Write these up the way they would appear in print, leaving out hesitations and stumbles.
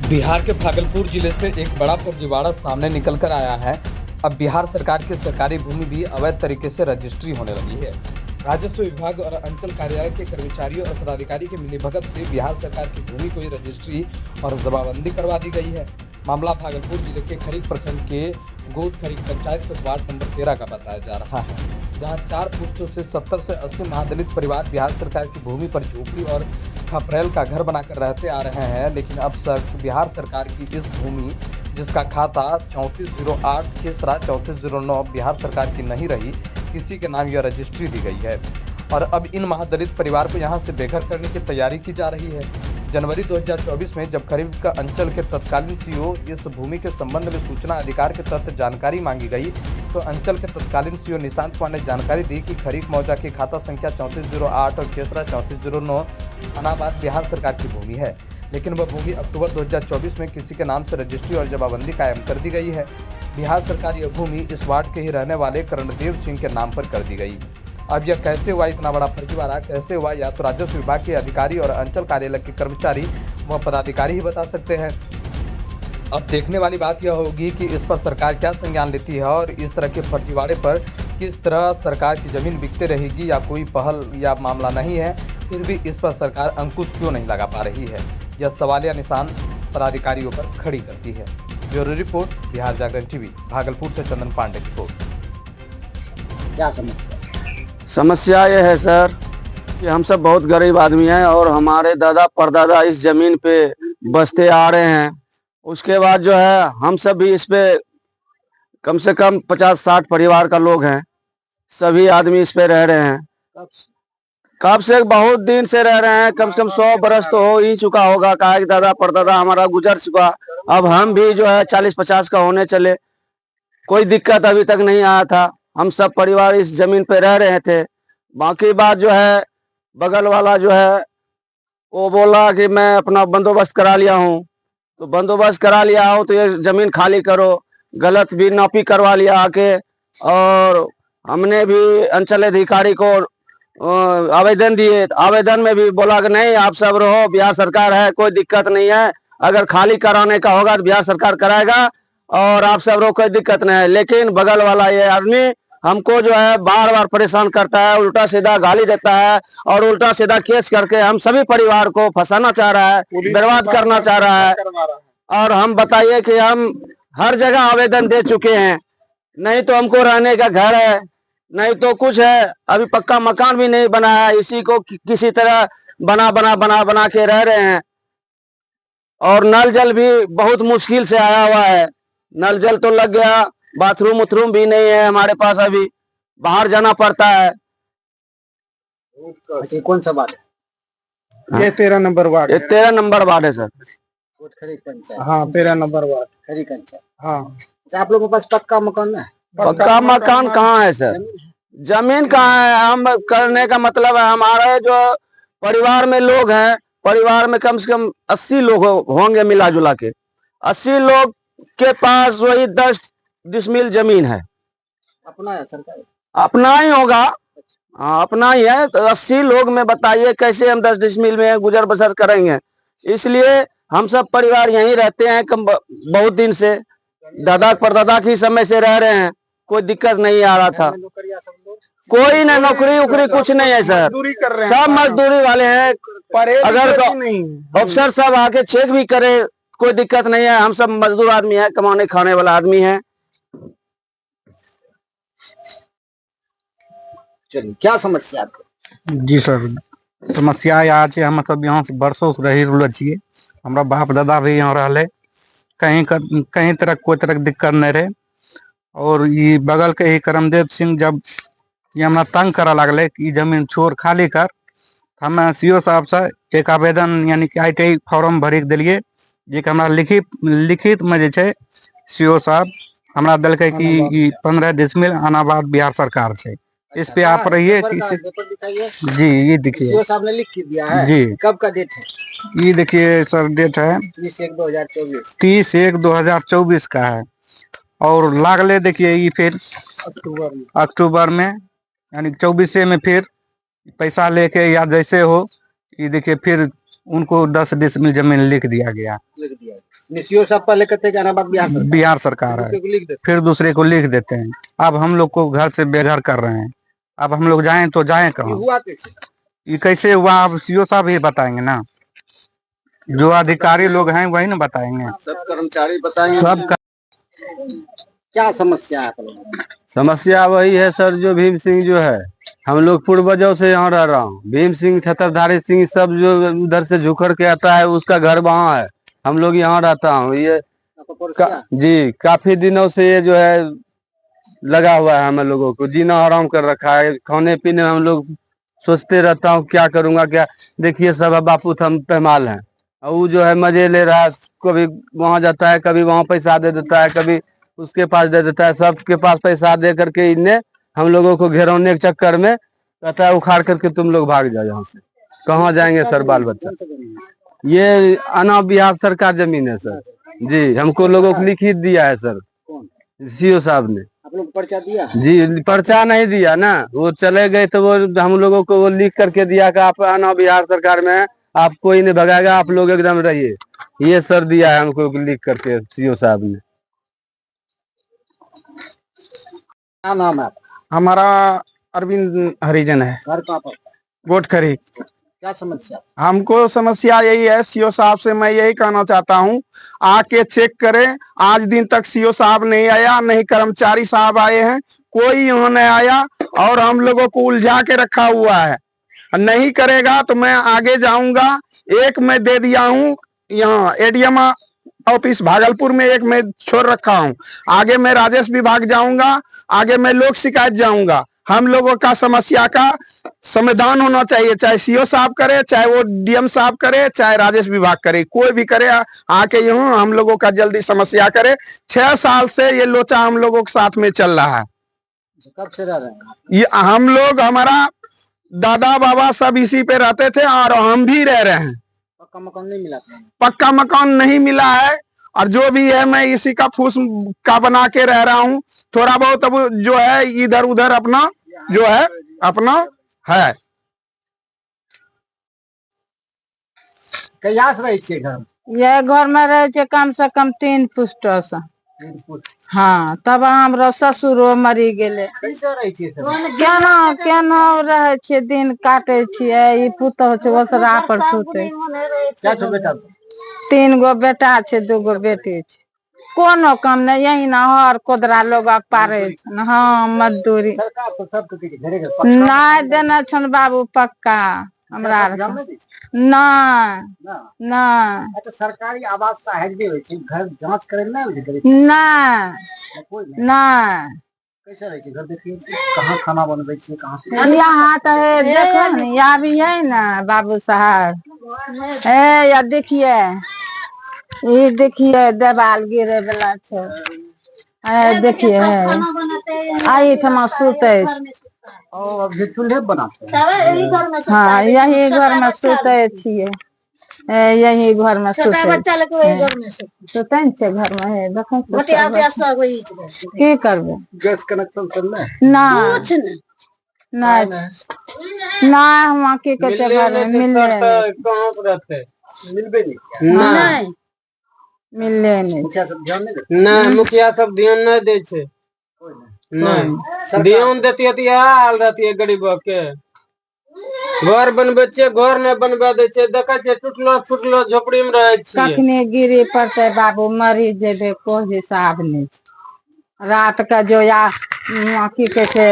बिहार के भागलपुर जिले से एक बड़ा फर्जीवाड़ा सामने निकल कर आया है। अब बिहार सरकार की सरकारी भूमि भी अवैध तरीके से रजिस्ट्री होने लगी है। राजस्व विभाग और अंचल कार्यालय के कर्मचारियों और पदाधिकारी के मिलीभगत से बिहार सरकार की भूमि को रजिस्ट्री और जमाबंदी करवा दी गई है। मामला भागलपुर जिले के खरीक प्रखंड के गोद खरीक पंचायत के वार्ड नंबर 13 का बताया जा रहा है, जहां 4 पुश्तों से 70 से 80 महादलित परिवार बिहार सरकार की भूमि पर झोपड़ी और खपरेल का घर बनाकर रहते आ रहे हैं। लेकिन अब बिहार सरकार की इस भूमि, जिसका खाता 3408 खेसरा 3409 बिहार सरकार की नहीं रही, किसी के नाम यह रजिस्ट्री दी गई है और अब इन महादलित परिवार को यहां से बेघर करने की तैयारी की जा रही है। जनवरी 2024 में जब खरीक का अंचल के तत्कालीन सीओ इस भूमि के संबंध में सूचना अधिकार के तहत जानकारी मांगी गई, तो अंचल के तत्कालीन सीओ निशांत कुमार ने जानकारी दी कि खरीक मौजा की खाता संख्या 3408 और खेसरा 3409 अनाबाद बिहार सरकार की भूमि है। लेकिन वह भूमि अक्टूबर 2024 में किसी के नाम से रजिस्ट्री और जमाबंदी कायम कर दी गई है। बिहार सरकार यह भूमि इस वार्ड के ही रहने वाले करणदेव सिंह के नाम पर कर दी गई। अब यह कैसे हुआ, इतना बड़ा फर्जीवाड़ा कैसे हुआ, या तो राजस्व विभाग के अधिकारी और अंचल कार्यालय के कर्मचारी व पदाधिकारी ही बता सकते हैं। अब देखने वाली बात यह होगी कि इस पर सरकार क्या संज्ञान लेती है और इस तरह के फर्जीवाड़े पर किस तरह सरकार की जमीन बिकते रहेगी, या कोई पहल या मामला नहीं है, फिर भी इस पर सरकार अंकुश क्यों नहीं लगा पा रही है। यह सवालिया निशान पदाधिकारियों पर खड़ी करती है। ब्यूरो रिपोर्ट, बिहार जागरण टीवी, भागलपुर से चंदन पांडे की रिपोर्ट। क्या समस्या यह है सर कि हम सब बहुत गरीब आदमी हैं और हमारे दादा परदादा इस जमीन पे बसते आ रहे हैं। उसके बाद जो है हम सब भी इस पे कम से कम 50-60 परिवार का लोग हैं, सभी आदमी इस पे रह रहे हैं। कब से बहुत दिन से रह रहे हैं, कम से कम 100 बरस तो हो ही चुका होगा। कहा कि दादा परदादा हमारा गुजर चुका, अब हम भी जो है 40-50 का होने चले, कोई दिक्कत अभी तक नहीं आया था। हम सब परिवार इस जमीन पे रह रहे थे। बाकी बात जो है, बगल वाला जो है वो बोला कि मैं अपना बंदोबस्त करा लिया हूँ, तो बंदोबस्त करा लिया हूँ तो ये जमीन खाली करो। गलत भी नापी करवा लिया आके, और हमने भी अंचल अधिकारी को आवेदन दिए। आवेदन में भी बोला कि नहीं, आप सब रहो, बिहार सरकार है, कोई दिक्कत नहीं है, अगर खाली कराने का होगा तो बिहार सरकार कराएगा और आप सब रहो, कोई दिक्कत नहीं है। लेकिन बगल वाला ये आदमी हमको जो है बार बार परेशान करता है, उल्टा सीधा गाली देता है और उल्टा सीधा केस करके हम सभी परिवार को फंसाना चाह रहा है, बर्बाद करना चाह रहा है। और हम बताइए कि हम हर जगह आवेदन दे चुके हैं, नहीं तो हमको रहने का घर है, नहीं तो कुछ है, अभी पक्का मकान भी नहीं बना है, इसी को किसी तरह बना के रह रहे हैं। और नल जल भी बहुत मुश्किल से आया हुआ है, नल जल तो लग गया, बाथरूम उथरूम भी नहीं है हमारे पास, अभी बाहर जाना पड़ता है। अच्छा, कौन सा वार्ड है? ये 13 नंबर वार्ड ये 13 नंबर वार्ड है सर। खरीक पंचायत। हाँ, 13 नंबर वार्ड। खरीक पंचायत। हाँ, अच्छा, आप लोगों के पास पक्का मकान है? पक्का मकान कहाँ है सर? जमीन कहाँ है? हम करने का मतलब है, हमारे जो परिवार में लोग हैं, परिवार में कम से कम 80 लोग होंगे मिला जुला के। 80 लोग के पास वही 10 डिसमिल जमीन है। अपना है सरकार? अपना ही होगा, हाँ अपना ही है। तो 80 लोग में बताइए कैसे हम 10 डिसमिल में गुजर बसर करेंगे। इसलिए हम सब परिवार यहीं रहते हैं, बहुत दिन से, दादा परदादा के समय से रह रहे हैं, कोई दिक्कत नहीं आ रहा था। कोई ना नौकरी उकरी कुछ नहीं है सर, सब मजदूरी वाले हैं। अगर अफसर सब आके चेक भी करे कोई दिक्कत नहीं है, हम सब मजदूर आदमी है, कमाने खाने वाला आदमी है। चलिए, क्या समस्या आपको? जी सर, समस्या यहाँ से हम मतलब यहाँ से बरसों से रही रहल छिए। हमरा बाप दादा भी यहाँ रहले, कहीं तरह कोई तरह के दिक्कत नहीं रहे। और ये बगल के ही करमदेव सिंह जब ये हमरा तंग करा लगले कि जमीन छोड़ खाली कर, हमें सीओ साहब से एक आवेदन यानी कि ITI फॉर्म भरी दिलिए, जे हमरा लिखित में जे छे सीओ साहब हमरा दिलके कि 15 डिसमिल अनाबाद बिहार सरकार है, इस पे आप रहिए। जी ये देखिए सीओ साहब ने लिख के दिया है जी। कब का डेट है? ये देखिए सर, डेट है 30/1/2024। 30/1/2024 का है। और लागले देखिए ये फिर अक्टूबर में यानी 24 में फिर पैसा लेके या जैसे हो, ये देखिए फिर उनको 10 डिसमिल जमीन लिख दिया गया। लिख दिया निशियो साहब पहले कहते कि अनाबाद बिहार सरकार है, को लिख देते। फिर दूसरे को लिख देते हैं। अब हम लोग को घर से बेघर कर रहे हैं। अब हम लोग जाएं तो जाएं ये कहाँ? हुआ कैसे? ये कैसे हुआ अब सीओ साहब ही बताएंगे ना, जो अधिकारी लोग हैं वही ना बताएंगे। सब कर्मचारी बताएंगे। सब क्या समस्या है आप लोगों की? समस्या वही है सर, जो भीम सिंह जो है, हम लोग पूर्वजों से यहाँ रह रहा हूँ। भीम सिंह, छत्रधारी सिंह सब जो उधर से झुकड़ के आता है, उसका घर वहाँ है, हम लोग यहाँ रहता हूँ। ये आपका पड़ोसिया? जी काफी दिनों से ये जो है लगा हुआ है, हम लोगों को जीना हराम कर रखा है। खाने पीने में हम लोग सोचते रहता हूँ क्या करूंगा क्या। देखिए सब बापू थम पैमाल हैं, और वो जो है मजे ले रहा है, कभी वहां जाता है, कभी वहां पैसा दे देता है, कभी उसके पास दे देता है। सबके पास पैसा दे करके इन्हें हम लोगों को घेरौने के चक्कर में कहता है उखाड़ करके तुम लोग भाग जाओ यहाँ से। कहाँ जाएंगे सर बाल बच्चा? ये अना बिहार सरकार जमीन है सर जी, हमको लोगों को लिखित दिया है सर सीओ साहब ने। आप लोग को पर्चा दिया? जी पर्चा नहीं दिया ना, वो चले गए तो वो हम लोगों को वो लिख करके दिया कि आप आना बिहार सरकार में है, आप कोई नहीं भगाएगा, आप लोग एकदम रहिए। ये सर दिया है हमको लिख करके सीओ साहब ने। क्या नाम है आपका? हमारा अरविंद हरिजन है, घर कहाँ पर? गोटखरी। क्या समस्या? हमको समस्या यही है, सीओ साहब से मैं यही कहना चाहता हूँ, आके चेक करें। आज दिन तक सीओ साहब नहीं आया, नहीं कर्मचारी साहब आए हैं, कोई यहाँ नहीं आया, और हम लोगों को उलझा के रखा हुआ है। नहीं करेगा तो मैं आगे जाऊंगा। एक मैं दे दिया हूँ यहाँ एडीएम ऑफिस भागलपुर में, एक मैं छोड़ रखा हूँ। आगे मैं राजेश विभाग जाऊंगा, आगे मैं लोक शिकायत जाऊंगा। हम लोगों का समस्या का समाधान होना चाहिए, चाहे सीओ साहब करे, चाहे वो डीएम साहब करे, चाहे राजेश विभाग करे, कोई भी करे, आके यहाँ हम लोगों का जल्दी समस्या करे। 6 साल से ये लोचा हम लोगों के साथ में चल रहा है। कब से रह रहे हैं? ये हम लोग, हमारा दादा बाबा सब इसी पे रहते थे, और हम भी रह रहे हैं। पक्का मकान नहीं मिला? पक्का मकान नहीं मिला है, और जो भी है मैं इसी का फूस का बना के रह रहा हूँ। थोड़ा बहुत अब जो है इधर उधर अपना जो है अपना है। कहिया से रहे छे घर? ये घर में रहे छे कम से कम 3 पुष्ट से। हाँ, तब हमरा ससुरो मरी गेले। कैसे रहे छे सब? केना केना रहे छे, दिन काटे छिए। ई पुतह छे ओसरा पर सुते। क्या छो बेटा? 3 गो बेटा छे, 2 गो बेटी छे। कोनो काम नहीं, यही ना हर कोदरा लोग पारे छन। हाँ, मजदूरी सरकार तो सब के घरे घर नहीं देने छन बाबू पक्का हमरा आर के। नहीं नहीं। अच्छा, सरकारी आवास सहायक भी होय छे, घर जांच करे ना होय छे? नहीं कोई नहीं। नहीं। कैसे रहे छे घर? देखिए कहाँ खाना बनबै छे, कहाँ यहाँ तो है, देखो न, यहाँ भी है ना बाबू साहब। ए या देखिए, ये देखिए देवाल गिरे वाला छे। देखिए आई थमा सुते। और अब चूल्हे बनाते हैं। हाँ, यही घर में सुते छिए। यही घर में सुते। बच्चा लेके वही घर में सुते न छे घर में है। देखो बटिया बिया सब वही छे। की करबे? गैस कनेक्शन सब में ना कुछ नहीं। नहीं ना, हम की कहते घर में मिले कहाँ से रहते? मिलबे नहीं। नहीं मिले नहीं। मुखिया सब ध्यान नहीं देते। नहीं, मुखिया सब ध्यान नहीं दे छे। नहीं ध्यान देती तो यह हाल रहती है गरीब के। घर बनबे छे, घर नहीं बनबे दे छे। देखे छे टूटलो फुटलो झोपड़ी में रहे छे। कखने गिरी पड़ते बाबू, मरी जेबे, कोई हिसाब नहीं छे। रात का जो या की कहते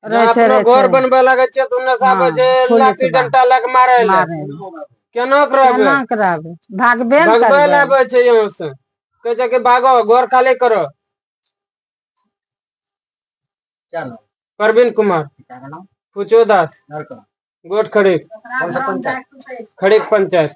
रहे छे घर बनबे लगे छे तो उन्हें साबे छे लाठी डंटा लग मारे ले। केना कराबे? भागबे भगबे लाबे छे यहाँ से, कहे छे कि भागो घर खाली करो। क्या नाम? परवीन कुमार, फुचो दास, घर का गोट खड़ीक, कौन सा पंचायत? खड़ीक पंचायत।